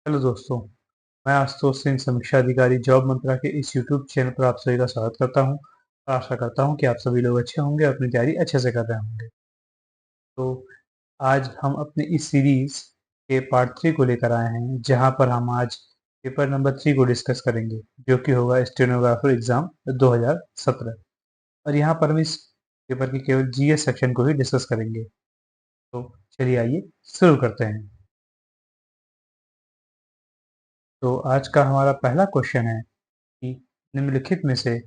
Hello दोस्तों, मैं आशुतोष सिंह समीक्षा अधिकारी जॉब मंत्रा के इस यूट्यूब चैनल पर आप सभी का स्वागत करता हूं और आशा करता हूं कि आप सभी लोग अच्छे होंगे और अपनी तैयारी अच्छे से कर रहे होंगे। तो आज हम अपने इस सीरीज के पार्ट 3 को लेकर आए हैं, जहां पर हम आज पेपर नंबर 3 को डिस्कस करेंगे, जो कि होगा स्टेनोग्राफर एग्जाम 2017। और यहाँ पर हम इस पेपर के केवल जीएस सेक्शन को ही डिस्कस करेंगे। तो चलिए आइए शुरू करते हैं। तो आज का हमारा पहला क्वेश्चन है कि निम्नलिखित में से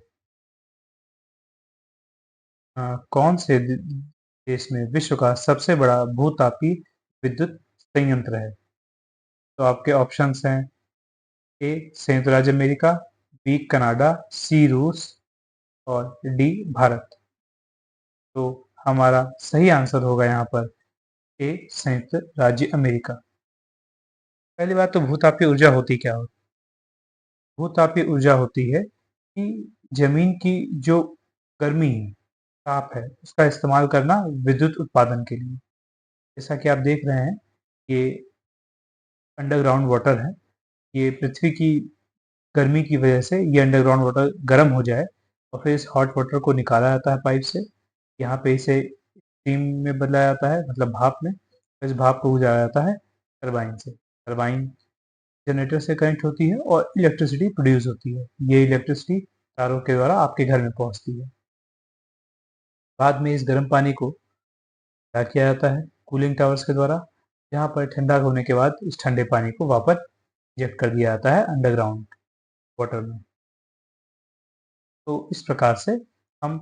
कौन से देश में विश्व का सबसे बड़ा भूतापी विद्युत संयंत्र है? तो आपके ऑप्शंस हैं: ए संयुक्त राज्य अमेरिका, बी कनाडा, सी रूस और डी भारत। तो हमारा सही आंसर होगा यहाँ पर ए संयुक्त राज्य अमेरिका। पहली बात तो भूतापी ऊर्जा होती क्या होती? भूतापी ऊर्जा होती है कि जमीन की जो गर्मी है, ताप है, उसका इस्तेमाल करना विद्युत उत्पादन के लिए। जैसा कि आप देख रहे हैं, ये अंडरग्राउंड वाटर है। ये पृथ्वी की गर्मी की वजह से ये अंडरग्राउंड वाटर गर्म हो जाए और फिर इस हॉट वाटर को निकाला जाता है पाइप से। यहाँ पे इसे स्टीम में बदला जाता है, मतलब भाप में। इस भाप को गुजारा जाता है टरबाइन से। टरबाइन जनरेटर से कनेक्ट होती है और इलेक्ट्रिसिटी प्रोड्यूस होती है। ये इलेक्ट्रिसिटी तारों के द्वारा आपके घर में पहुंचती है। बाद में इस गर्म पानी को क्या किया जाता है कूलिंग टावर्स के द्वारा, जहाँ पर ठंडा होने के बाद इस ठंडे पानी को वापस इंजेक्ट कर दिया जाता है अंडरग्राउंड वाटर में। तो इस प्रकार से हम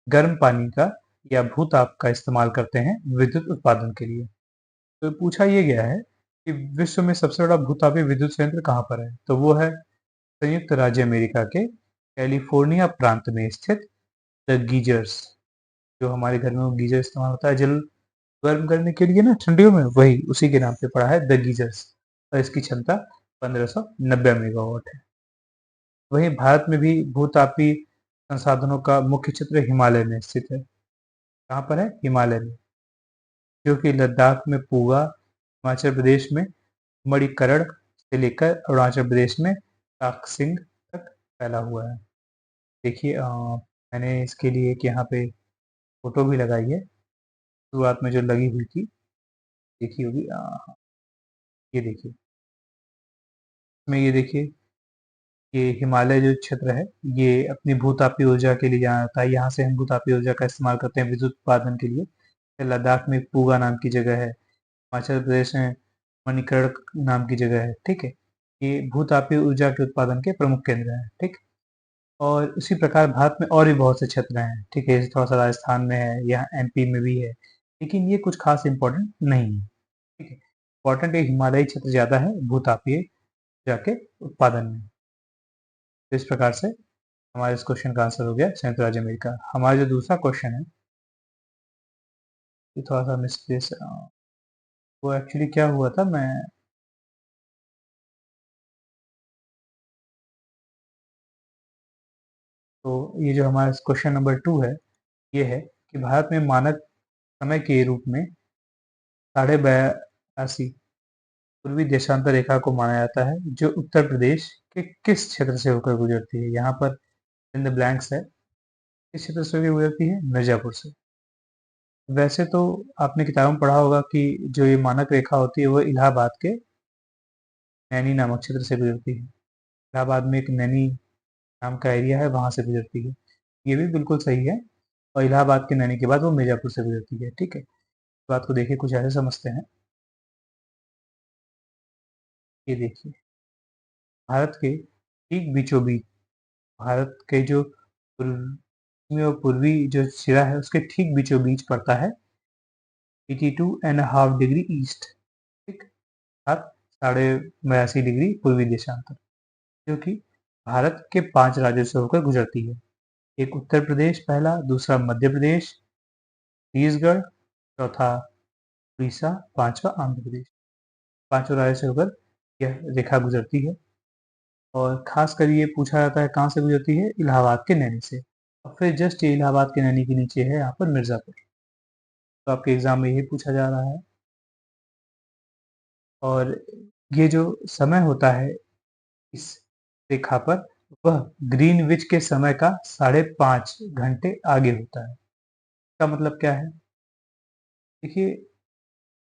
गर्म पानी का या भूताप का इस्तेमाल करते हैं विद्युत उत्पादन के लिए। तो पूछा ये गया है कि विश्व में सबसे बड़ा भूतापी विद्युत संयंत्र कहाँ पर है? तो वो है संयुक्त राज्य अमेरिका के कैलिफोर्निया प्रांत में स्थित द गीजर्स। जो हमारे घर में वो गीजर इस्तेमाल होता है जल गर्म करने के लिए ना ठंडियों में, वही उसी के नाम पे पड़ा है द गीजर्स। और इसकी क्षमता 1590 मेगावाट है। वहीं भारत में भी भूतापी संसाधनों का मुख्य क्षेत्र हिमालय में स्थित है। कहाँ पर है? हिमालय में, जो कि लद्दाख में पूगा, हिमाचल प्रदेश में मणिकर्ण से लेकर अरुणाचल प्रदेश में ताकसिंग तक फैला हुआ है। देखिए, मैंने इसके लिए एक यहाँ पे फोटो भी लगाई है, शुरुआत में जो लगी हुई थी, देखी होगी। ये देखिए, इसमें ये देखिए, ये हिमालय जो क्षेत्र है, ये अपनी भूतापी ऊर्जा के लिए जाना जाता है। यहाँ से हम भूतापी ऊर्जा का इस्तेमाल करते हैं विद्युत उत्पादन के लिए। लद्दाख में पूगा नाम की जगह है, हिमाचल प्रदेश में मणिकर्ण नाम की जगह है। ठीक है, ये भूतापी ऊर्जा के उत्पादन के प्रमुख केंद्र हैं। ठीक, और उसी प्रकार भारत में और भी बहुत से क्षेत्र हैं। ठीक है, जैसे थोड़ा सा राजस्थान में है, यहाँ एमपी में भी है, लेकिन ये कुछ खास इंपॉर्टेंट नहीं है। ठीक है, इंपॉर्टेंट ये हिमालयी क्षेत्र ज्यादा है भूतापीय ऊर्जा के उत्पादन में। तो इस प्रकार से हमारे इस क्वेश्चन का आंसर हो गया संयुक्त राज्य अमेरिका। हमारा जो दूसरा क्वेश्चन है, ये थोड़ा सा मिसप्लेस, वो एक्चुअली क्या हुआ था, मैं तो ये जो हमारा क्वेश्चन नंबर 2 है, ये है कि भारत में मानक समय के रूप में 82.82 पूर्वी देशांतर रेखा को माना जाता है, जो उत्तर प्रदेश के किस क्षेत्र से होकर गुजरती है? यहाँ पर इन द ब्लैंक्स है, किस क्षेत्र से होकर गुजरती है? मिर्जापुर से। वैसे तो आपने किताबों में पढ़ा होगा कि जो ये मानक रेखा होती है वो इलाहाबाद के नैनी नामक क्षेत्र से गुजरती है। इलाहाबाद में एक नैनी नाम का एरिया है, वहां से गुजरती है। ये भी बिल्कुल सही है। और इलाहाबाद के नैनी के बाद वो मिर्जापुर से गुजरती है। ठीक है, इस बात को देखिए, कुछ ऐसे समझते हैं। ये देखिए, भारत के ठीक बीचों बीच, भारत के जो पश्चिमी और पूर्वी जो सिरा है, उसके ठीक बीचों बीच पड़ता है 82.5 डिग्री ईस्ट। ठीक, अर्थात 82.82 डिग्री पूर्वी देशांतर, जो कि भारत के 5 राज्यों से होकर गुजरती है। एक उत्तर प्रदेश पहला, दूसरा मध्य प्रदेश, छत्तीसगढ़, चौथा उड़ीसा, पांचवा आंध्र प्रदेश। पांचों राज्यों से होकर यह रेखा गुजरती है। और खासकर ये पूछा जाता है कहाँ से गुजरती है? इलाहाबाद के नैनी से। और फिर जस्ट ये इलाहाबाद के नैनी के नीचे है यहाँ पर मिर्जापुर। तो आपके एग्जाम में यही पूछा जा रहा है। और ये जो समय होता है इस रेखा पर, वह ग्रीनविच के समय का 5.5 घंटे आगे होता है। इसका मतलब क्या है? देखिए,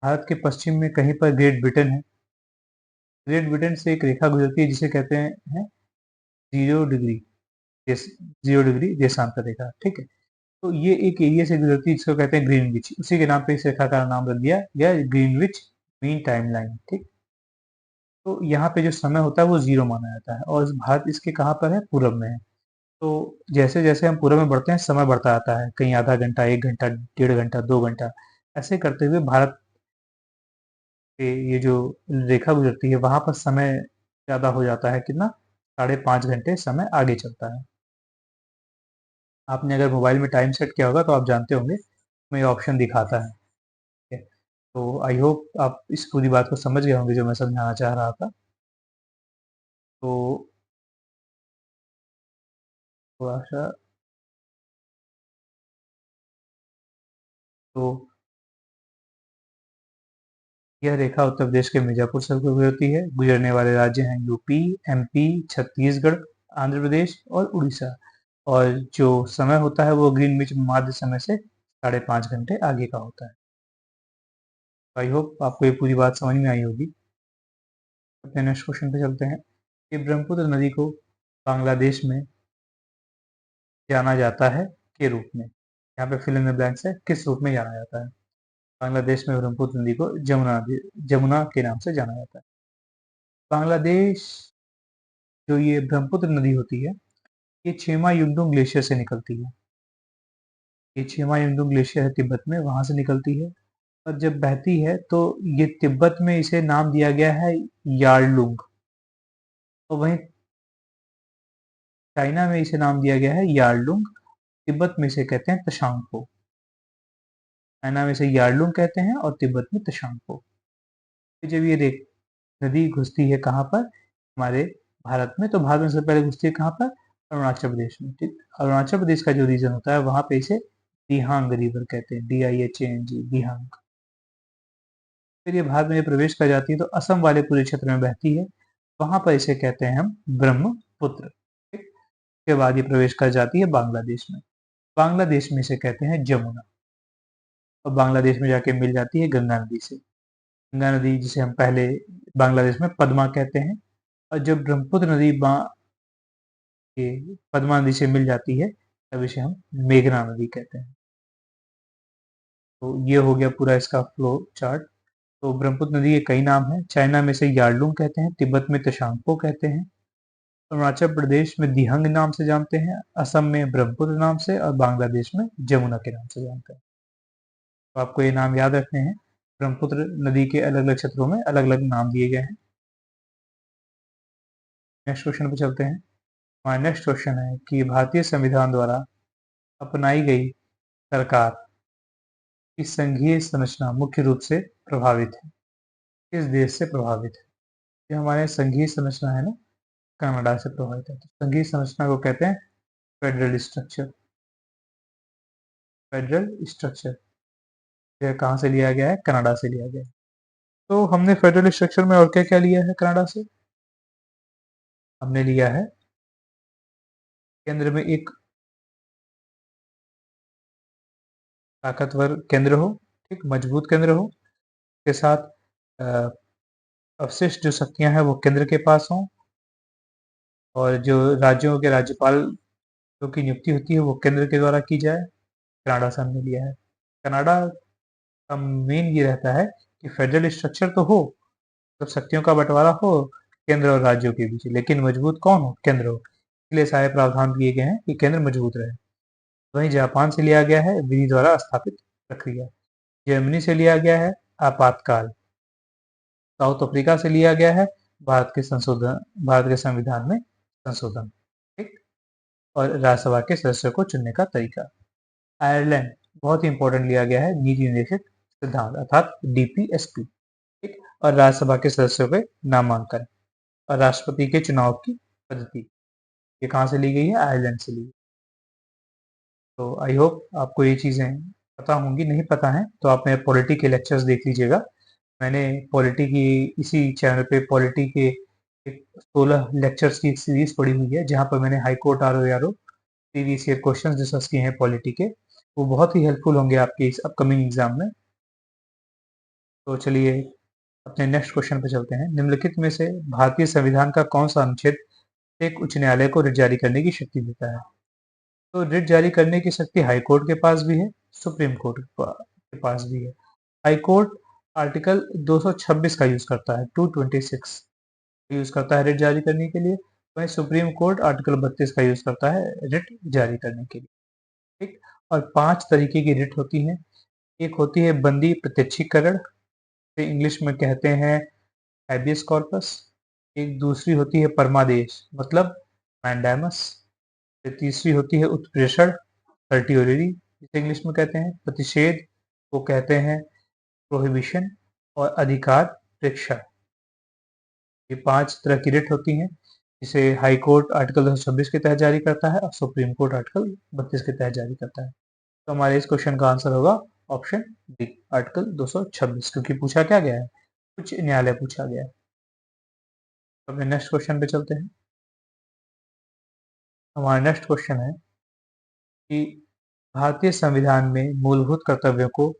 भारत के पश्चिम में कहीं पर ग्रेट ब्रिटेन है। ग्रेट ब्रिटेन से एक रेखा गुजरती है जिसे कहते हैं 0 डिग्री, देश 0 डिग्री देशांतर रेखा, ठीक है। तो ये एक एरिया से गुजरती है जिसको कहते हैं ग्रीनविच। उसी के नाम पे इस रेखा का नाम रख दिया गया ग्रीनविच मीन टाइम लाइन, ठीक। तो यहाँ पे जो समय होता है वो 0 माना जाता है और भारत इसके कहाँ पर है? पूरब में है। तो जैसे-जैसे हम पूरब में बढ़ते हैं, समय बढ़ता जाता है। कहीं आधा घंटा, 1 घंटा, 1.5 घंटा, 2 घंटा, ऐसे करते हुए भारत के ये जो रेखा गुजरती है, वहाँ पर समय ज़्यादा हो जाता है, कितना? 5.5 घंटे समय आगे चलता है। आपने अगर मोबाइल में टाइम सेट किया होगा तो आप जानते होंगे, उसमें ये ऑप्शन दिखाता है, ठीक है। तो आई होप आप इस पूरी बात को समझ गए होंगे जो मैं समझाना चाह रहा था। तो थोड़ा-सा तो यह रेखा उत्तर प्रदेश के मिर्ज़ापुर से होकर गुजरती है। गुजरने वाले राज्य हैं यूपी, एमपी, छत्तीसगढ़, आंध्र प्रदेश और उड़ीसा। और जो समय होता है वो ग्रीनविच माध्य समय से 5.5 घंटे आगे का होता है। आई होप आपको ये पूरी बात समझ में आई होगी। अपने नेक्स्ट क्वेश्चन पे चलते हैं कि ब्रह्मपुत्र नदी को बांग्लादेश में जाना जाता है के रूप में? यहाँ पे फिल इन द ब्लैंक्स है, किस रूप में जाना जाता है? बांग्लादेश में ब्रह्मपुत्र नदी को जमुना के नाम से जाना जाता है। बांग्लादेश, जो ये ब्रह्मपुत्र नदी होती है, ये छेमा युंडुंग ग्लेशियर से निकलती है। ये छेमा युंडुंग ग्लेशियर है तिब्बत में, वहां से निकलती है। और जब बहती है तो ये तिब्बत में इसे नाम दिया गया है यारलुंग, और वहीं चाइना में इसे नाम दिया गया है यारलुंग। तिब्बत में इसे कहते हैं तशांगपो। चाइना में इसे यारलुंग कहते हैं और तिब्बत में तशांगपो। तो जब ये नदी घुसती है कहाँ पर? हमारे भारत में। तो भारत में सबसे पहले घुसती है कहाँ पर? अरुणाचल प्रदेश में, ठीक। अरुणाचल प्रदेश का जो रीजन होता है वहां पे इसे दिहांग रिवर कहते हैं, DIHANG, दिहांग। फिर ये भारत में जब प्रवेश कर जाती है तो असम वाले पूरे क्षेत्र में बहती है, वहां पर इसे कहते हैं हम ब्रह्मपुत्र, ठीक। उसके बाद ये प्रवेश कर जाती है बांग्लादेश में। बांग्लादेश में इसे कहते हैं जमुना, और बांग्लादेश में जाके मिल जाती है गंगा नदी से। गंगा नदी जिसे हम पहले बांग्लादेश में पद्मा कहते हैं, और जब ब्रह्मपुत्र नदी ये पद्मा नदी से मिल जाती है तब इसे हम मेघना नदी कहते हैं। तो ये हो गया पूरा इसका फ्लो चार्ट। तो ब्रह्मपुत्र नदी के कई नाम हैं। चाइना में इसे यार्लुंग कहते हैं, तिब्बत में तशांगपो कहते हैं, अरुणाचल प्रदेश में दिहंग नाम से जानते हैं, असम में ब्रह्मपुत्र नाम से, और बांग्लादेश में जमुना के नाम से जानते हैं। तो आपको ये नाम याद रखने हैं। ब्रह्मपुत्र नदी के अलग अलग क्षेत्रों में अलग अलग नाम दिए गए हैं। नेक्स्ट क्वेश्चन पे चलते हैं। हमारा नेक्स्ट क्वेश्चन है कि भारतीय संविधान द्वारा अपनाई गई सरकार की संघीय संरचना मुख्य रूप से प्रभावित है, किस देश से प्रभावित है? ये हमारे संघीय संरचना है ना, कनाडा से प्रभावित है। तो संघीय संरचना को कहते हैं फेडरल स्ट्रक्चर। फेडरल स्ट्रक्चर यह कहाँ से लिया गया है? कनाडा से लिया गया है। तो हमने फेडरल स्ट्रक्चर में और क्या क्या लिया है कनाडा से? हमने लिया है केंद्र में एक ताकतवर केंद्र हो, एक मजबूत केंद्र हो, के साथ अ, अवशिष्ट जो शक्तियां हैं वो केंद्र के पास हों, और जो राज्यों के राज्यपाल की नियुक्ति होती है वो केंद्र के द्वारा की जाए। कनाडा से हमने लिया है। कनाडा का मेन ये रहता है कि फेडरल स्ट्रक्चर तो हो, तो शक्तियों का बंटवारा हो केंद्र और राज्यों के बीच, लेकिन मजबूत कौन हो? केंद्र हो। इसलिए सारे प्रावधान किए गए हैं कि केंद्र मजबूत रहे। वहीं जापान से लिया गया है विधि द्वारा स्थापित प्रक्रिया। जर्मनी से लिया गया है आपातकाल। साउथ अफ्रीका से लिया गया है भारत के संविधान में संशोधन, ठीक। और राज्यसभा के सदस्यों को चुनने का तरीका। आयरलैंड बहुत ही इंपॉर्टेंट लिया गया है नीति निर्देशित सिद्धांत अर्थात DPSP, ठीक। और राज्यसभा के सदस्यों के नामांकन और राष्ट्रपति के चुनाव की पद्धति, ये कहाँ से ली गई है? आयरलैंड से ली। तो आई होप आपको ये चीजें पता होंगी। नहीं पता है तो आप मेरे पॉलिटी के लेक्चर्स देख लीजिएगा। मैंने पॉलिटी की इसी चैनल पे पॉलिटी के 16 लेक्चर्स की एक सीरीज पढ़ी हुई है, जहाँ पर मैंने high court our previous year questions discuss किए हैं पॉलिटी के। वो बहुत ही हेल्पफुल होंगे आपके इस अपकमिंग एग्जाम में। तो चलिए अपने नेक्स्ट क्वेश्चन पे चलते हैं। निम्नलिखित में से भारतीय संविधान का कौन सा अनुच्छेद एक उच्च न्यायालय को रिट जारी करने की शक्ति देता है? तो रिट जारी करने की शक्ति हाई कोर्ट के पास भी है, सुप्रीम कोर्ट के पास भी है। हाई कोर्ट आर्टिकल 226 का यूज करता है, 226 यूज करता है रिट जारी करने के लिए। वहीं सुप्रीम कोर्ट आर्टिकल 32 का यूज करता है रिट जारी करने के लिए। ठीक। और 5 तरीके की रिट होती हैं। एक होती है बंदी प्रत्यक्षीकरण, इसे इंग्लिश में कहते हैं हैबियस कॉर्पस। एक दूसरी होती है परमादेश, मतलब मैंडेमस। फिर तीसरी होती है उत्प्रेषण, सर्टियोररी, जिसे इंग्लिश में कहते हैं प्रतिषेध, वो कहते हैं प्रोहिबिशन। और अधिकार प्रेक्षण। ये 5 तरह की रिट होती हैं, जिसे हाई कोर्ट आर्टिकल 226 के तहत जारी करता है और सुप्रीम कोर्ट आर्टिकल 32 के तहत जारी करता है। तो हमारे इस क्वेश्चन का आंसर होगा ऑप्शन डी, आर्टिकल 226, क्योंकि पूछा क्या गया है, उच्च न्यायालय पूछा गया है। तो अपने नेक्स्ट क्वेश्चन पे चलते हैं। हमारा नेक्स्ट क्वेश्चन है कि भारतीय संविधान में मूलभूत कर्तव्यों को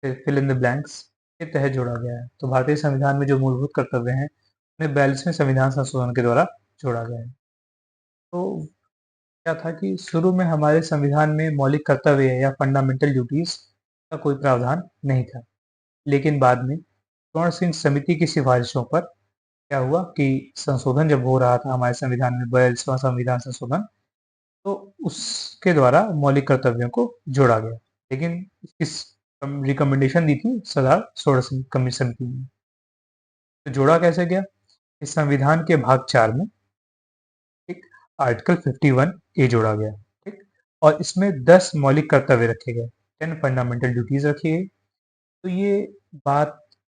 फिल इन द ब्लैंक्स के तहत जोड़ा गया है। तो भारतीय संविधान में जो मूलभूत कर्तव्य हैं उन्हें 42वें संविधान संशोधन के द्वारा जोड़ा गया है। तो क्या था कि शुरू में हमारे संविधान में मौलिक कर्तव्य या फंडामेंटल ड्यूटीज का कोई प्रावधान नहीं था। लेकिन बाद में स्वर्ण सिंह समिति की सिफारिशों पर क्या हुआ कि संशोधन जब हो रहा था हमारे संविधान में, 42वां संविधान संशोधन, तो उसके द्वारा मौलिक कर्तव्यों को जोड़ा गया। लेकिन इसकी रिकमेंडेशन दी थी सरदार स्वर्ण सिंह कमीशन की। तो जोड़ा कैसे गया? इस संविधान के भाग 4 में एक आर्टिकल 51 ए जोड़ा गया। ठीक। और इसमें 10 मौलिक कर्तव्य रखे गए, 10 फंडामेंटल ड्यूटीज रखी गई। तो ये बात,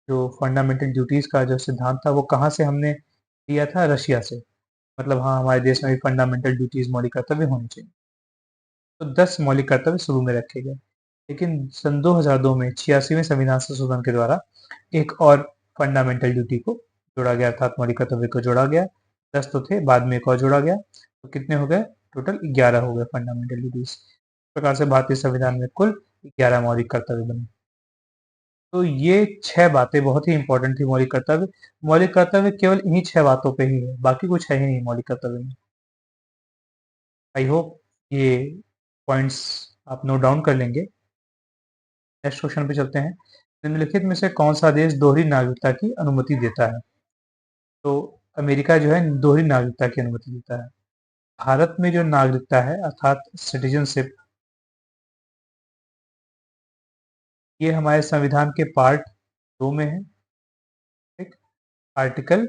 जो फंडामेंटल ड्यूटीज का जो सिद्धांत था, वो कहाँ से हमने लिया था? रशिया से। मतलब हाँ, हमारे देश में भी फंडामेंटल ड्यूटीज मौलिक कर्तव्य होने चाहिए। तो 10 मौलिक कर्तव्य शुरू में रखे गए, लेकिन सन 2002 में 86वें संविधान संशोधन के द्वारा एक और फंडामेंटल ड्यूटी को जोड़ा गया, अर्थात मौलिक कर्तव्य को जोड़ा गया। 10 तो थे, बाद में एक और जोड़ा गया, तो कितने हो गए? टोटल 11 हो गए फंडामेंटल ड्यूटीज। इस प्रकार से भारतीय संविधान में कुल 11 मौलिक कर्तव्य बने। तो ये 6 बातें बहुत ही इंपॉर्टेंट थी मौलिक कर्तव्य। मौलिक कर्तव्य केवल इन्हीं 6 बातों पे ही है, बाकी कुछ है ही नहीं मौलिक कर्तव्य में। आई होप ये पॉइंट्स आप नोट डाउन कर लेंगे। नेक्स्ट क्वेश्चन पे चलते हैं। निम्नलिखित में से कौन सा देश दोहरी नागरिकता की अनुमति देता है? तो अमेरिका जो है दोहरी नागरिकता की अनुमति देता है। भारत में जो नागरिकता है, अर्थात सिटीजनशिप, ये हमारे संविधान के पार्ट 2 में है। ठीक। आर्टिकल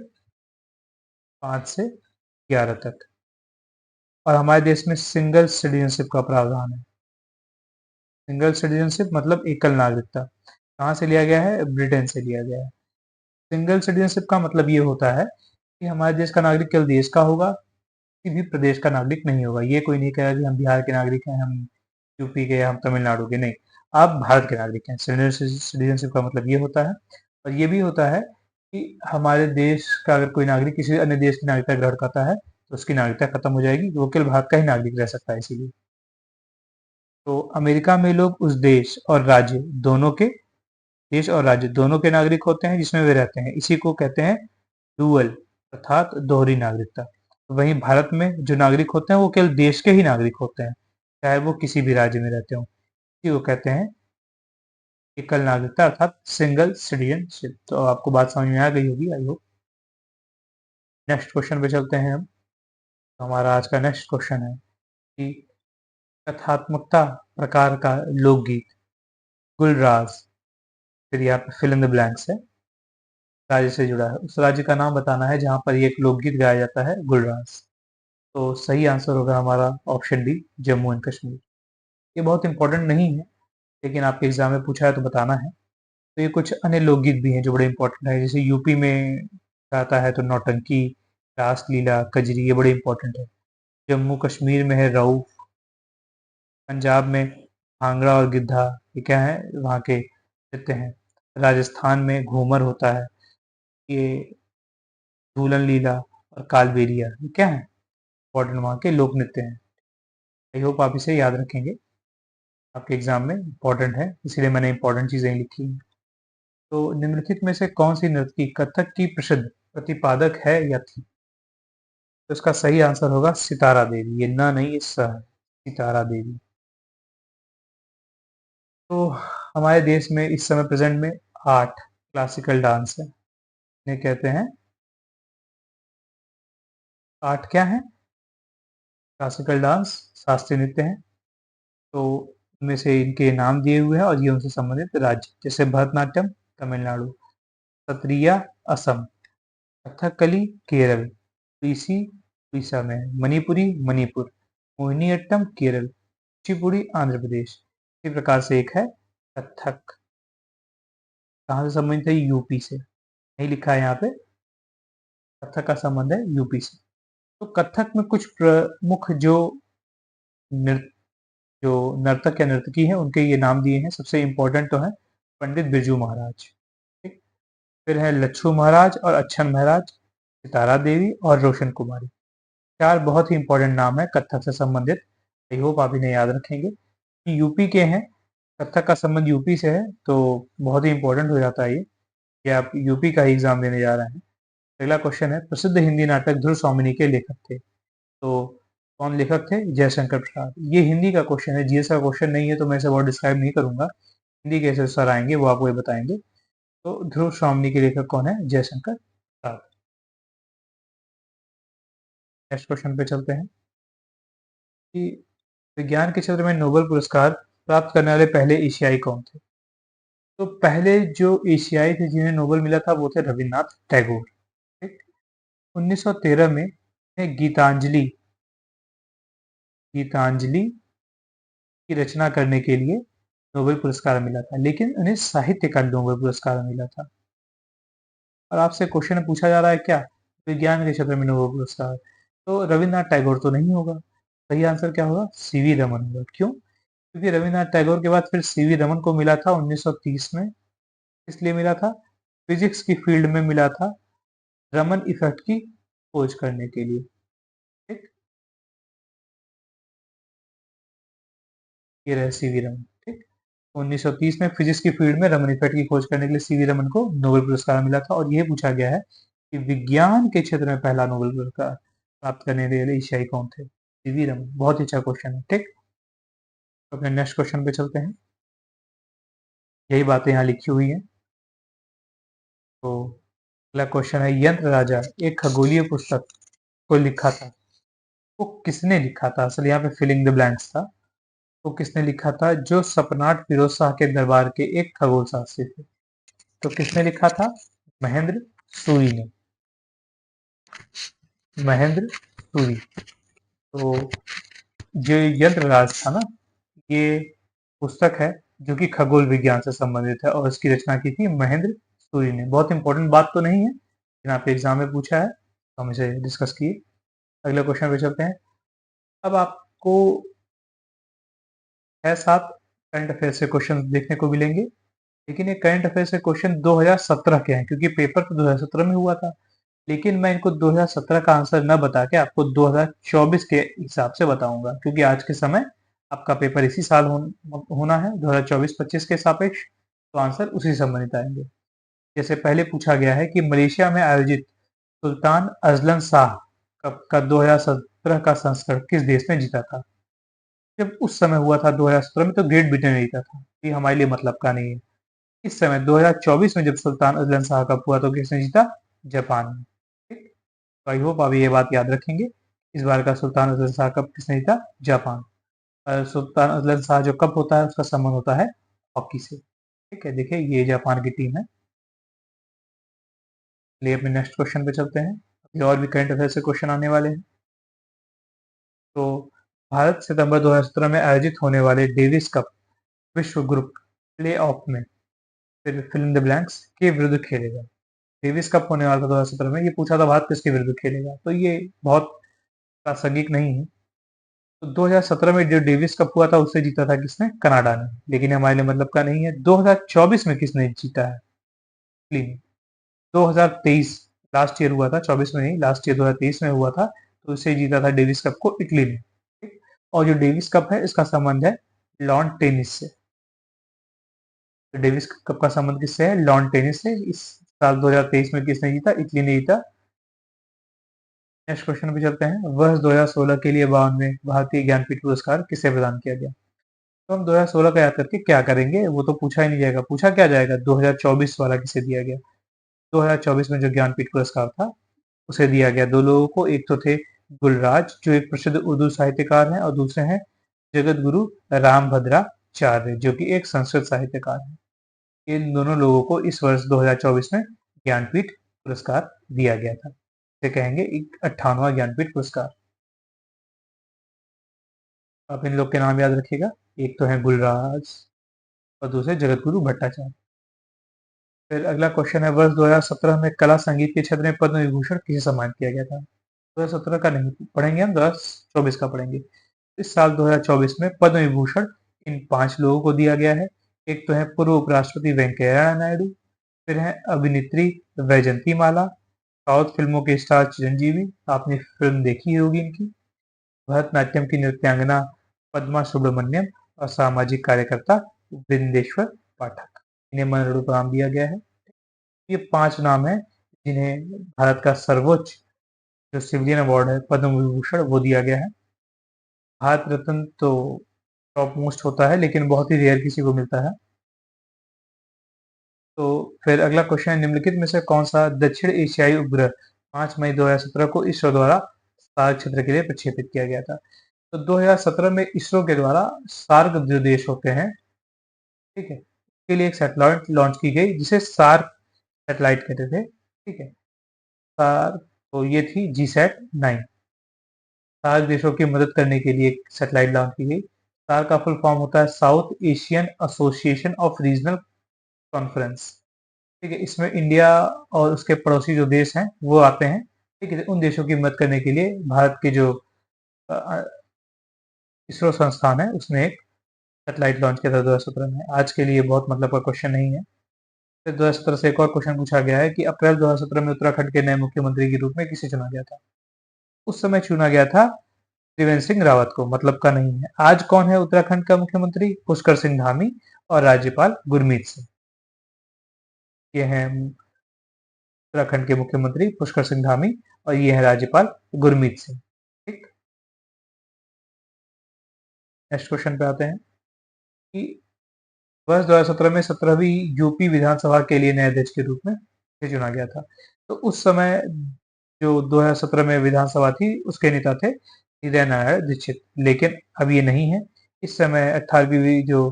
5 से 11 तक। और हमारे देश में सिंगल सिटीजनशिप का प्रावधान है। सिंगल सिटीजनशिप मतलब एकल नागरिकता कहाँ से लिया गया है? ब्रिटेन से लिया गया है। सिंगल सिटीजनशिप का मतलब ये होता है कि हमारे देश का नागरिक केवल देश का होगा, किसी भी प्रदेश का नागरिक नहीं होगा। ये कोई नहीं कहेगा कि हम बिहार के नागरिक हैं, हम यूपी के, हम तमिलनाडु के, नहीं। आप भारत के नागरिक हैं। सिटीजनशिप का मतलब ये होता है। और ये भी होता है कि हमारे देश का अगर कोई नागरिक किसी अन्य देश की नागरिकता ग्रहण करता है तो उसकी नागरिकता खत्म हो जाएगी, वो केवल भारत का ही नागरिक रह सकता है। इसीलिए तो अमेरिका में लोग उस देश और राज्य दोनों के नागरिक होते हैं जिसमें वे रहते हैं। इसी को कहते हैं डुअल, अर्थात दोहरी नागरिकता। वहीं भारत में जो नागरिक होते हैं वो केवल देश के ही नागरिक होते हैं, चाहे वो किसी भी राज्य में रहते हो। इसी को कहते हैं एकल नागरिकता, अर्थात सिंगल सिटीजनशिप। तो आपको बात समझ में आ गई होगी, आई होप। नेक्स्ट क्वेश्चन पे चलते हैं हम। तो हमारा आज का नेक्स्ट क्वेश्चन है कि कथात्मकता प्रकार का लोकगीत गुलराज, फिर यहाँ पे फिल इन द ब्लैंक्स है, राज्य से जुड़ा है। उस राज्य का नाम बताना है जहाँ पर ये एक लोकगीत गाया जाता है, गुलराज। तो सही आंसर होगा हमारा option D, Jammu and Kashmir. ये बहुत इंपॉर्टेंट नहीं है, लेकिन आपके एग्जाम में पूछा है तो बताना है। तो ये कुछ अन्य लोकगीत भी हैं जो बड़े इंपॉर्टेंट है। जैसे यूपी में गाता है तो नौटंकी, रासलीला, कजरी, ये बड़े इंपॉर्टेंट है। जम्मू कश्मीर में है रऊफ। पंजाब में भांगड़ा और गिद्धा, ये क्या है? वहाँ के नृत्य हैं। राजस्थान में घूमर होता है, ये झूलन लीला और कालबेलिया, ये क्या है? इम्पोर्टेंट वहाँ के लोक नृत्य हैं। आई होप आप इसे याद रखेंगे, आपके एग्जाम में इम्पोर्टेंट है, इसीलिए मैंने इम्पोर्टेंट चीजें लिखी हैं। तो निम्नलिखित में से कौन सी नर्तकी कथक की प्रसिद्ध प्रतिपादक है या थी? तो इसका सही आंसर होगा सितारा देवी। ये ना नहीं, ये स है, सितारा देवी। तो हमारे देश में इस समय प्रेजेंट में 8 क्लासिकल डांस है, इन्हें कहते हैं 8 क्या है? क्लासिकल डांस, शास्त्रीय नृत्य है। तो इनमें से इनके नाम दिए हुए हैं और ये उनसे संबंधित राज्य, जैसे भरतनाट्यम तमिलनाडु, सत्रिया असम, कथकली केरल, ओडिसी उड़ीसा में, मणिपुरी मणिपुर, मोहिनीअट्टम केरल, कुचिपुड़ी आंध्र प्रदेश। इसी प्रकार से एक है कथक, कहाँ से संबंधित है? यूपी से, नहीं लिखा है यहाँ पे, कथक का संबंध है यूपी से। तो कथक में कुछ प्रमुख नृत्य जो नर्तक या नर्तकी है उनके ये नाम दिए हैं। सबसे इम्पोर्टेंट तो है पंडित बिरजू महाराज, ठीक, फिर है लच्छू महाराज और अच्छन महाराज, सितारा देवी और रोशन कुमारी। 4 बहुत ही इंपॉर्टेंट नाम है कथक से संबंधित। आई होप आप इन्हें याद रखेंगे। यूपी के हैं, कथक का संबंध यूपी से है, तो बहुत ही इंपॉर्टेंट हो जाता है ये आप यूपी का ही एग्जाम देने जा रहे हैं। अगला क्वेश्चन है, प्रसिद्ध हिंदी नाटक ध्रुव स्वामिनी के लेखक थे। तो कौन लेखक थे? जयशंकर प्रसाद। ये हिंदी का क्वेश्चन है, जीएस का क्वेश्चन नहीं है, तो मैं इसे बहुत डिस्क्राइब नहीं करूंगा। हिंदी के ऐसे सर आएंगे, वो आपको ये बताएंगे। तो ध्रुव स्वामिनी के लेखक कौन है? जयशंकर प्रसाद। नेक्स्ट क्वेश्चन पे चलते हैं कि विज्ञान के क्षेत्र में नोबेल पुरस्कार प्राप्त करने वाले पहले एशियाई कौन थे? तो पहले जो एशियाई थे जिन्हें नोबेल मिला था वो थे रविन्द्रनाथ टैगोर, ठीक। 1913 में उन्हें गीतांजलि गीतांजलि की रचना करने के लिए नोबेल पुरस्कार मिला था, लेकिन उन्हें साहित्य का नोबेल पुरस्कार मिला था। और आपसे क्वेश्चन पूछा जा रहा है क्या? विज्ञान के क्षेत्र में नोबेल पुरस्कार, तो रविन्द्रनाथ टैगोर तो नहीं होगा। सही आंसर क्या होगा? सीवी रमन होगा। क्यों? क्योंकि रविन्द्रनाथ टैगोर के बाद फिर सीवी रमन को मिला था 1930 में। इसलिए मिला था, फिजिक्स की फील्ड में मिला था, रमन इफेक्ट की खोज करने के लिए, ठीक। ये रहे सीवी रमन, ठीक। 1930 में फिजिक्स की फील्ड में रमन इफेक्ट की खोज करने के लिए सीवी रमन को नोबेल पुरस्कार मिला था। और यह पूछा गया है कि विज्ञान के क्षेत्र में पहला नोबेल पुरस्कार प्राप्त करने वाले एशियाई कौन थे? सीवी रमन। बहुत ही अच्छा क्वेश्चन है, ठीक। तो अपने नेक्स्ट क्वेश्चन पे चलते हैं। यही बातें यहाँ लिखी हुई हैं। तो अगला क्वेश्चन है, यंत्र राजा एक खगोलीय पुस्तक को लिखा था, वो किसने लिखा था? असल यहाँ पे फिलिंग द ब्लैंक्स था। तो किसने लिखा था? जो सपनाट फिरोज शाह के दरबार के एक खगोल शास्त्री थे। तो किसने लिखा था? महेंद्र सूरी ने, महेंद्र सूरी। तो जो यंत्र राज था ना, ये पुस्तक है जो कि खगोल विज्ञान से संबंधित है और इसकी रचना की थी महेंद्र सूरी ने। बहुत इंपॉर्टेंट बात तो नहीं है, लेकिन आपके एग्जाम में पूछा है तो हम इसे डिस्कस किए। अगले क्वेश्चन पे चलते हैं। अब आपको 6-7 करंट अफेयर से क्वेश्चन देखने को मिलेंगे, लेकिन ये करंट अफेयर से क्वेश्चन 2017 के हैं, क्योंकि पेपर तो 2017 में हुआ था। लेकिन मैं इनको 2017 का आंसर न बता के आपको 2024 के हिसाब से बताऊंगा, क्योंकि आज के समय आपका पेपर इसी साल होना है 2024-25 के सापेक्ष, तो आंसर उसी से संबंधित आएंगे। जैसे पहले पूछा गया है कि मलेशिया में आयोजित सुल्तान अजलन शाह कप का 2017 का संस्करण किस देश ने जीता था? जब उस समय हुआ था 2017 में, तो ग्रेट ब्रिटेन ने जीता था। ये हमारे लिए मतलब का नहीं है। इस समय 2024 में जब सुल्तान अजलन शाह कप हुआ तो किसने जीता? जापान ने, ठीक। तो आई होप आप ये बात याद रखेंगे। इस बार का सुल्तान अजलन शाह कप किसने जीता? जापान। सुल्तान अजलन शाह जो कप होता है उसका संबंध होता है हॉकी से, ठीक है। देखिए ये जापान की टीम है। चलिए अपने नेक्स्ट क्वेश्चन पे चलते हैं। अभी और भी करंट अफेयर से क्वेश्चन आने वाले हैं। तो भारत सितंबर 2017 में आयोजित होने वाले डेविस कप विश्व ग्रुप प्ले ऑफ में फिर फिल्म द ब्लैंक्स के विरुद्ध खेलेगा। डेविस कप होने वाला था 2017 में, ये पूछा था भारत किसके विरुद्ध खेलेगा, तो ये बहुत प्रासंगिक नहीं है। तो 2017 में जो डेविस कप हुआ था उससे जीता था किसने? कनाडा ने, लेकिन हमारे लिए मतलब का नहीं है। 2024 में किसने जीता है? इटली में। 2023 लास्ट ईयर हुआ था, 24 में नहीं, लास्ट ईयर 2023 में हुआ था, तो इसे जीता था डेविस कप को इटली ने। ठीक? और जो डेविस कप है इसका संबंध है लॉन टेनिस से। तो डेविस कप का संबंध किससे है? लॉन टेनिस से। इस साल 2023 में किसने जीता? इटली ने जीता। नेक्स्ट क्वेश्चन पे चलते हैं। वर्ष 2016 के लिए 52वें भारतीय ज्ञानपीठ पुरस्कार किसे प्रदान किया गया? तो हम 2016 का याद करके क्या करेंगे, वो तो पूछा ही नहीं जाएगा। पूछा क्या जाएगा? 2024 वाला किसे दिया गया? 2024 में जो ज्ञानपीठ पुरस्कार था उसे दिया गया दो लोगों को। एक तो थे गुलराज जो एक प्रसिद्ध उर्दू साहित्यकार हैं, और दूसरे हैं जगत गुरु रामभद्राचार्य जो कि एक संस्कृत साहित्यकार हैं। इन दोनों लोगों को इस वर्ष 2024 में ज्ञानपीठ पुरस्कार दिया गया था। इसे कहेंगे एक 58वां ज्ञानपीठ पुरस्कार। आप इन लोग के नाम याद रखिएगा। एक तो है गुलराज और दूसरे जगत गुरु भट्टाचार्य। फिर अगला क्वेश्चन है, वर्ष 2017 में कला संगीत के क्षेत्र में पद्म विभूषण किसे सम्मानित किया गया था? 2017 का नहीं पढ़ेंगे, हम 2024 का पढ़ेंगे। इस साल 2024 में पद्म विभूषण इन 5 लोगों को दिया गया है। एक तो है पूर्व उपराष्ट्रपति वेंकैया नायडू, फिर है अभिनेत्री वैजंती माला, साउथ फिल्मों के स्टार चिरंजीवी, आपने फिल्म देखी होगी इनकी, भरतनाट्यम की नृत्यांगना पद्मा सुब्रमण्यम और सामाजिक कार्यकर्ता वृंदेश्वर पाठक। इन्हें मरणोपरांत दिया गया है। ये 5 नाम हैं जिन्हें भारत का सर्वोच्च जो सिविलियन अवार्ड है पद्म विभूषण वो दिया गया है। भारत रत्न तो टॉप मोस्ट होता है लेकिन बहुत ही रेयर किसी को मिलता है। तो फिर अगला क्वेश्चन है, निम्नलिखित में से कौन सा दक्षिण एशियाई उपग्रह 5 मई 2017 को इसरो द्वारा सार्क क्षेत्र के लिए प्रक्षेपित किया गया था? तो 2017 में इसरो के द्वारा सार्क जो देश होते हैं, ठीक है, के लिए एक सैटेलाइट लॉन्च की गई जिसे सार्क सैटेलाइट कहते थे। ठीक है, सार्क, तो ये थी जीसैट 9। सार्क देशों की मदद करने के लिए एक सैटेलाइट लॉन्च की गई। सार्क का फुल फॉर्म होता है south Asian association of regional conference. ठीक है, इसमें इंडिया और उसके पड़ोसी जो देश हैं वो आते हैं। ठीक है, उन देशों की मदद करने के लिए भारत के जो इसरो संस्थान है उसने एक सैटेलाइट लॉन्च किया था 2017 में। आज के लिए बहुत मतलब का क्वेश्चन नहीं है। फिर 2017 से एक और क्वेश्चन पूछा गया है कि अप्रैल 2017 में उत्तराखंड के नए मुख्यमंत्री के रूप में किसे चुना गया था? उस समय चुना गया था त्रिवेंद्र सिंह रावत को, मतलब का नहीं है। आज कौन है उत्तराखंड का मुख्यमंत्री? पुष्कर सिंह धामी और राज्यपाल गुरमीत सिंह। ये हैं उत्तराखंड के मुख्यमंत्री पुष्कर सिंह धामी और ये है राज्यपाल गुरमीत सिंह। ठीक, नेक्स्ट क्वेश्चन पे आते हैं कि वर्ष 2017 में 17वीं यूपी विधानसभा के लिए नए अध्यक्ष के रूप में किसे चुना गया था? तो उस समय जो 2017 में विधानसभा थी उसके नेता थे हृदय नारायण दीक्षित, लेकिन अब ये नहीं है। इस समय 18वीं जो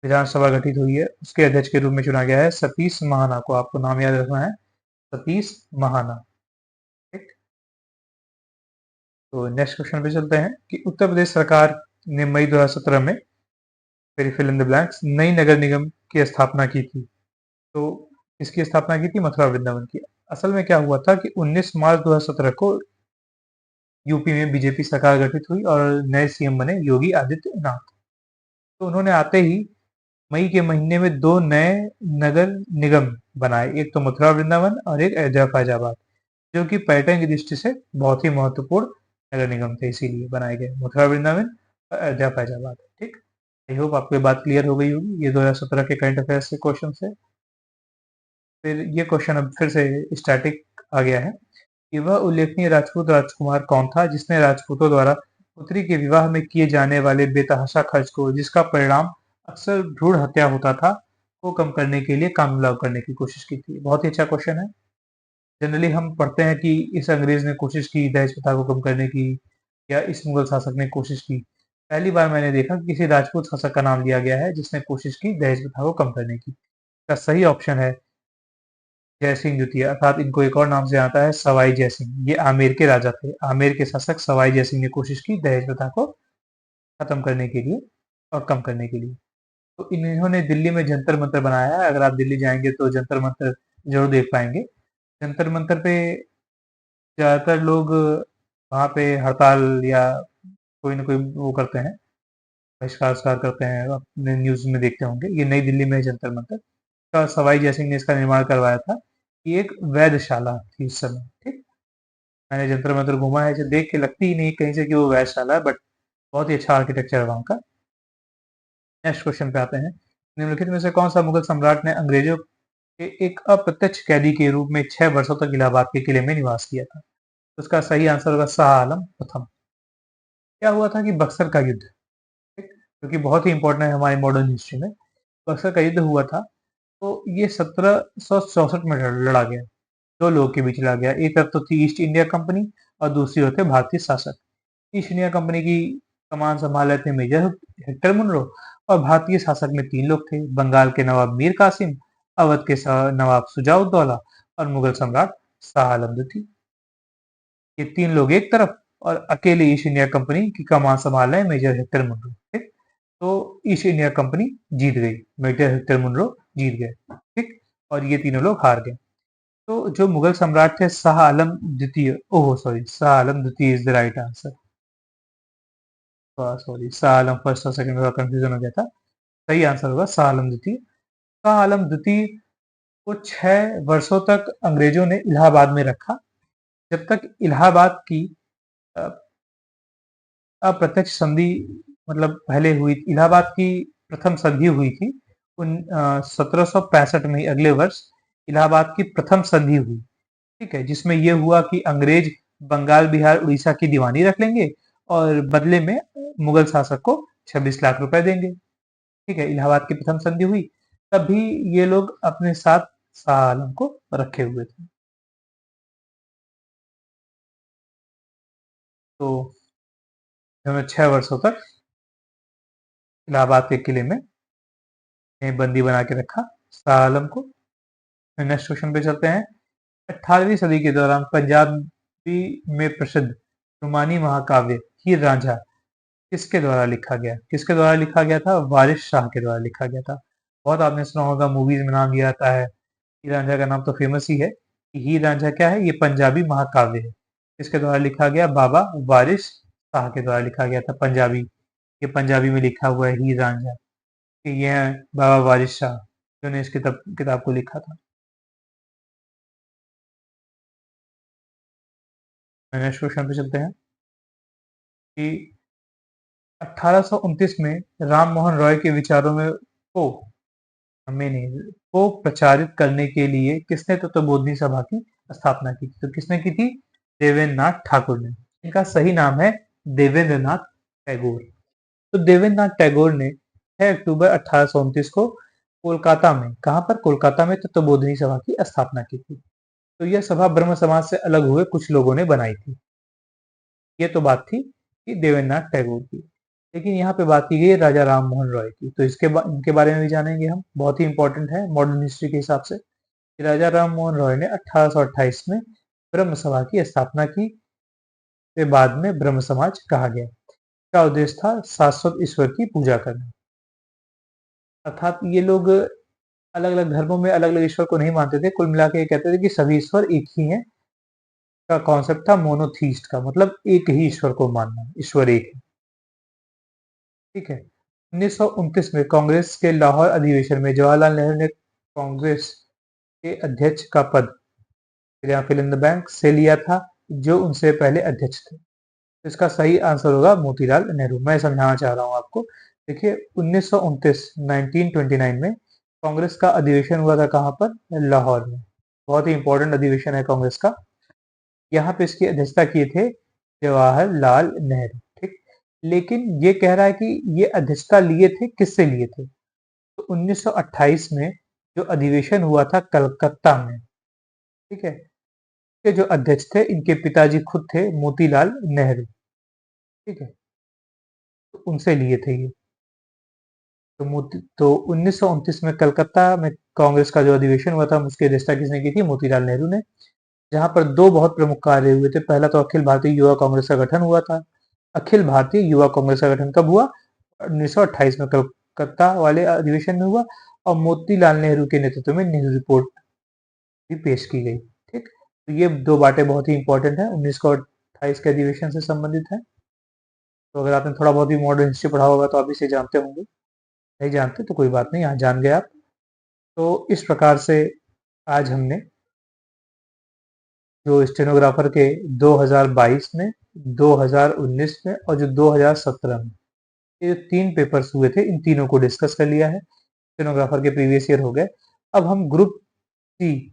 विधानसभा गठित हुई है उसके अध्यक्ष के रूप में चुना गया है सतीश महाना को। आपको नाम याद रखना है, सतीश महाना। ठीक, तो नेक्स्ट क्वेश्चन पे चलते हैं कि उत्तर प्रदेश सरकार ने मई 2017 में फिर फिल इन द ब्लैंक्स नई नगर निगम की स्थापना की थी। तो इसकी स्थापना की थी मथुरा वृंदावन की। असल में क्या हुआ था कि 19 मार्च 2017 को यूपी में बीजेपी सरकार गठित हुई और नए सीएम बने योगी आदित्यनाथ। तो उन्होंने आते ही मई के महीने में 2 नए नगर निगम बनाए, एक तो मथुरा वृंदावन और एक अयोध्या फैजाबाद, जो कि पर्यटन की दृष्टि से बहुत ही महत्वपूर्ण नगर निगम थे, इसीलिए बनाए गए मथुरा वृंदावन और अयोध्या फैजाबाद। ठीक, आई होप आपको ये बात क्लियर हो गई होगी। ये 2017 के करंट अफेयर्स के क्वेश्चन है। फिर ये क्वेश्चन अब फिर से स्टैटिक आ गया है कि वह उल्लेखनीय राजपूत राजकुमार कौन था जिसने राजपूतों द्वारा पुत्री के विवाह में किए जाने वाले बेतहाशा खर्च को, जिसका परिणाम अक्सर भ्रूण हत्या होता था, को कम करने के लिए कानून लागू करने की कोशिश की थी? बहुत ही अच्छा क्वेश्चन है। जनरली हम पढ़ते हैं कि इस अंग्रेज ने कोशिश की दहेज प्रथा को कम करने की, या इस मुगल शासक ने कोशिश की। पहली बार मैंने देखा कि किसी राजपूत शासक का नाम लिया गया है जिसने कोशिश की दहेज प्रथा को कम करने की। इसका सही ऑप्शन है जय सिंह द्वितीय, अर्थात इनको एक और नाम से आता है सवाई जय सिंह। ये आमेर के राजा थे। आमेर के शासक सवाई जय सिंह ने कोशिश की दहेज प्रथा को खत्म करने के लिए और कम करने के लिए। तो इन्होंने दिल्ली में जंतर मंतर बनाया है। अगर आप दिल्ली जाएंगे तो जंतर मंतर जरूर देख पाएंगे। जंतर मंतर पे ज्यादातर लोग वहाँ पे हड़ताल या कोई ना कोई वो करते हैं, बहिष्कार करते हैं। अपने न्यूज में देखते होंगे। ये नई दिल्ली में है जंतर मंतर। का सवाई जयसिंह ने इसका निर्माण करवाया था। ये एक वैधशाला थी उस समय, ठीक। मैंने जंतर मंतर घूमा है, इसे देख के लगती ही नहीं कहीं से कि वो वैधशाला है, बट बहुत ही अच्छा आर्किटेक्चर है वहाँ का। नेक्स्ट क्वेश्चन पे आते हैं। निम्नलिखित में से कौन सा मुगल सम्राट ने अंग्रेजों के एक अप्रत्यक्ष कैदी के रूप में 6 वर्षों तक इलाहाबाद के किले में निवास किया था? तो उसका सही आंसर होगा शाह आलम प्रथम। क्या हुआ था कि बक्सर का युद्ध, ठीक, जो कि बहुत ही इंपॉर्टेंट है हमारी मॉडर्न हिस्ट्री में। बक्सर का युद्ध हुआ था, तो ये 1764 में लड़ा गया। दो लोगों के बीच लड़ा गया। एक तरफ तो थी ईस्ट इंडिया कंपनी और दूसरी ओर थे भारतीय शासक। ईस्ट इंडिया कंपनी की कमान संभाल रहे थे मेजर हेक्टर मुनरो, और भारतीय शासक में 3 लोग थे, बंगाल के नवाब मीर कासिम, अवध के नवाब शुजाउद्दौला और मुगल सम्राट शाह आलम द्वितीय। ये 3 लोग एक तरफ और अकेले ईस्ट इंडिया कंपनी की कमान संभाल रहे मेजर हेक्टर मुनरो, ठीक। तो ईस्ट इंडिया कंपनी जीत गई, मेजर हेक्टर मुनरो जीत गए, ठीक। और ये 3 लोग हार गए। तो जो मुगल सम्राट थे शाह आलम द्वितीय, ओह सॉरी, शाह आलम द्वितीय is the right answer. Sorry, Shah Alam first और सेकंड का कंफ्यूजन हो गया था। सही आंसर होगा शाह आलम द्वितीय। शाह आलम द्वितीय को 6 वर्षों तक अंग्रेजों ने इलाहाबाद में रखा, जब तक इलाहाबाद की अ, अप्रत्यक्ष संधि, मतलब पहले हुई इलाहाबाद की प्रथम संधि हुई थी। 1765 में ही, अगले वर्ष इलाहाबाद की प्रथम संधि हुई, ठीक है, जिसमें यह हुआ कि अंग्रेज बंगाल, बिहार, उड़ीसा की दीवानी रख लेंगे और बदले में मुगल शासक को 26 लाख रुपए देंगे, ठीक है। इलाहाबाद की प्रथम संधि हुई, तभी ये लोग अपने साथ शाह आलम को रखे हुए थे। तो उन्होंने 6 वर्षों तक इलाहाबाद के किले में बंदी बना के रखा शाह आलम को। नेक्स्ट क्वेश्चन पे चलते हैं। 18वीं सदी के दौरान पंजाबी में प्रसिद्ध रुमानी महाकाव्य हीर रांझा किसके द्वारा लिखा गया? किसके द्वारा लिखा गया था? वारिस शाह के द्वारा लिखा गया था। बहुत आपने सुना होगा, मूवीज में नाम लिया जाता है। हीर रांझा का नाम तो फेमस ही है। हीर रांझा क्या है? ये पंजाबी महाकाव्य है। किसके द्वारा लिखा गया? बाबा वारिस शाह के द्वारा लिखा गया था। पंजाबी, ये पंजाबी में लिखा हुआ है हीर रांझा, कि ये है बाबा वारिस शाह जिन्होंने इस किताब किताब को लिखा था। नेक्स्ट क्वेश्चन पे चलते हैं कि 1829 में राम मोहन रॉय के विचारों में को मैंने को प्रचारित करने के लिए किसने तत्वबोधिनी सभा की स्थापना की थी? तो किसने की थी? देवेंद्र नाथ ठाकुर ने। इनका सही नाम है देवेंद्र नाथ टैगोर। तो देवेंद्र नाथ टैगोर ने 6 अक्टूबर 1829 को कोलकाता में, कहां पर? कोलकाता में तत्वबोधिनी सभा की स्थापना की थी। तो यह सभा ब्रह्म समाज से अलग हुए कुछ लोगों ने बनाई थी। ये तो बात थी कि देवेंद्रनाथ टैगोर की। लेकिन यहाँ पे बात की गई है राजा राम मोहन रॉय की, तो इनके बारे में भी जानेंगे हम। बहुत ही इंपॉर्टेंट है मॉडर्न हिस्ट्री के हिसाब से। कि राजा राम मोहन रॉय ने 1828 में ब्रह्म सभा की स्थापना की, के बाद में ब्रह्म समाज कहा गया। इसका उद्देश्य था शाश्वत ईश्वर की पूजा करना। अर्थात ये लोग अलग अलग धर्मों में अलग अलग ईश्वर को नहीं मानते थे, कुल मिला के ये कहते थे कि सभी ईश्वर एक ही हैं। का कॉन्सेप्ट था मोनोथीस्ट का, मतलब एक ही ईश्वर को मानना, ईश्वर एक है, ठीक है। 1929 में कांग्रेस के लाहौर अधिवेशन में जवाहरलाल नेहरू ने कांग्रेस के अध्यक्ष का पद फिल इन द बैंक से लिया था, जो उनसे पहले अध्यक्ष थे। तो इसका सही आंसर होगा मोतीलाल नेहरू। मैं समझाना चाह रहा हूँ आपको। देखिए, 1929 1929 में कांग्रेस का अधिवेशन हुआ था, कहाँ पर? लाहौर में। बहुत ही इंपॉर्टेंट अधिवेशन है कांग्रेस का। यहाँ पे इसकी अध्यक्षता किए थे जवाहरलाल नेहरू, ठीक। लेकिन ये कह रहा है कि ये अध्यक्षता लिए थे, किससे लिए थे? तो 1928 में जो अधिवेशन हुआ था कलकत्ता में, ठीक है, के जो अध्यक्ष थे, इनके पिताजी खुद थे मोतीलाल नेहरू, ठीक है। तो उनसे लिए थे ये। तो 1929 में कलकत्ता में कांग्रेस का जो अधिवेशन हुआ था, उसकी अध्यक्षता किसने की थी? मोतीलाल नेहरू ने। जहां पर दो बहुत प्रमुख कार्य हुए थे। पहला तो अखिल भारतीय युवा कांग्रेस का गठन हुआ था। अखिल भारतीय युवा कांग्रेस का गठन कब हुआ? 1928 में कलकत्ता वाले अधिवेशन में हुआ। और मोतीलाल नेहरू के नेतृत्व में नेहरू रिपोर्ट भी पेश की गई, ठीक। तो ये दो बातें बहुत ही इंपॉर्टेंट है, 1928 के अधिवेशन से संबंधित है। तो अगर आपने थोड़ा बहुत भी मॉडर्न हिस्ट्री पढ़ा होगा तो आप इसे जानते होंगे। नहीं जानते तो कोई बात नहीं, यहाँ जान गए आप। तो इस प्रकार से आज हमने जो स्टेनोग्राफर के 2022 में, 2019 में और जो 2017 में, ये 3 पेपर्स हुए थे, इन तीनों को डिस्कस कर लिया है। स्टेनोग्राफर के प्रीवियस ईयर हो गए। अब हम ग्रुप सी,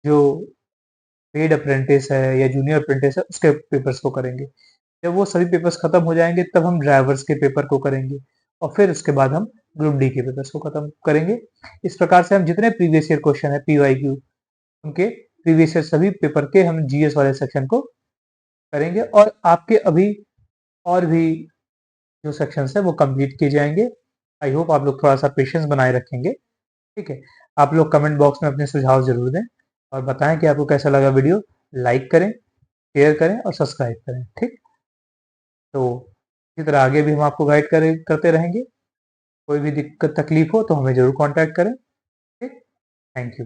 जो पेड अप्रेंटिस है या जूनियर अप्रेंटिस है, उसके पेपर्स को करेंगे। जब वो सभी पेपर्स खत्म हो जाएंगे तब हम ड्राइवर्स के पेपर को करेंगे और फिर उसके बाद हम ग्रुप डी के पेपर्स को खत्म करेंगे। इस प्रकार से हम जितने प्रीवियस ईयर क्वेश्चन है पीवाईक्यू, उनके प्रीवियस ईयर सभी पेपर के हम जीएस वाले सेक्शन को करेंगे और आपके अभी और भी जो सेक्शंस है वो कंप्लीट किए जाएंगे। आई होप आप लोग थोड़ा सा पेशेंस बनाए रखेंगे। ठीक है, आप लोग कमेंट बॉक्स में अपने सुझाव जरूर दें और बताएं कि आपको कैसा लगा वीडियो। लाइक करें, शेयर करें और सब्सक्राइब करें। ठीक, तो इसी तरह आगे भी हम आपको गाइड करें करते रहेंगे। कोई भी दिक्कत तकलीफ हो तो हमें जरूर कांटेक्ट करें। ठीक, थैंक यू।